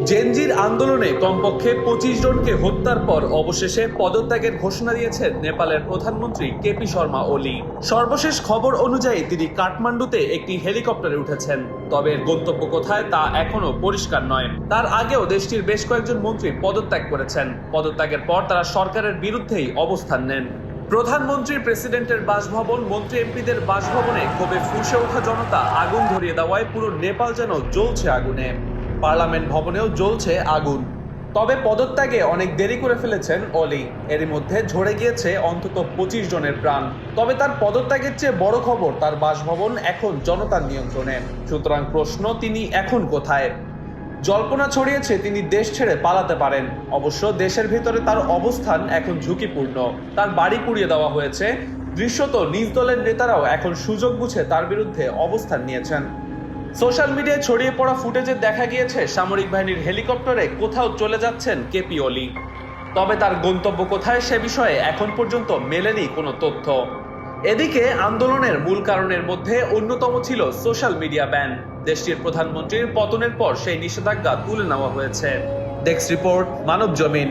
জেনজির আন্দোলনে কমপক্ষে 25 জনকে হত্যার পর অবশেষে পদত্যাগের ঘোষণা দিয়েছেন নেপালের প্রধানমন্ত্রী কেপি শর্মা ওলি। সর্বশেষ খবর অনুযায়ী তিনি কাঠমান্ডুতে একটি হেলিকপ্টারে উঠেছেন, তবে এর গন্তব্য কোথায় তা এখনো পরিষ্কার নয়। তার আগেও দেশটির বেশ কয়েকজন মন্ত্রী পদত্যাগ করেছেন। পদত্যাগের পর তারা সরকারের বিরুদ্ধেই অবস্থান নেন। প্রধানমন্ত্রী, প্রেসিডেন্টের বাসভবন, মন্ত্রী এমপিদের বাসভবনে ক্ষোভে ফুঁসে ওঠা জনতা আগুন ধরিয়ে দেওয়ায় পুরো নেপাল যেন জ্বলছে আগুনে। পার্লামেন্ট ভবনেও জ্বলছে আগুন। তবে পদত্যাগে অনেক দেরি করে ফেলেছেন ওলি। এরই মধ্যে ঝরে গিয়েছে অন্তত 25 জনের প্রাণ। তবে তার পদত্যাগের চেয়ে বড় খবর, তার বাসভবন এখন জনতার নিয়ন্ত্রণে। সুতরাং প্রশ্ন, তিনি এখন কোথায়? জল্পনা ছড়িয়েছে তিনি দেশ ছেড়ে পালাতে পারেন। অবশ্য দেশের ভিতরে তার অবস্থান এখন ঝুঁকিপূর্ণ। তার বাড়ি পুড়িয়ে দেওয়া হয়েছে। দৃশ্যত নিজ দলের নেতারাও এখন সুযোগ বুঝে তার বিরুদ্ধে অবস্থান নিয়েছেন। সোশ্যাল মিডিয়ায় ছড়িয়ে পড়া ফুটেজে দেখা গিয়েছে সামরিক বাহিনীর হেলিকপ্টারে কোথাও চলে যাচ্ছেন কেপি ওলি। তবে তার গন্তব্য কোথায় সে বিষয়ে এখন পর্যন্ত মেলেনি কোনো তথ্য। এদিকে আন্দোলনের মূল কারণের মধ্যে অন্যতম ছিল সোশ্যাল মিডিয়া ব্যান। দেশটির প্রধানমন্ত্রীর পতনের পর সেই নিষেধাজ্ঞা তুলে নেওয়া হয়েছে। ডেস্ক রিপোর্ট, মানব জমিন।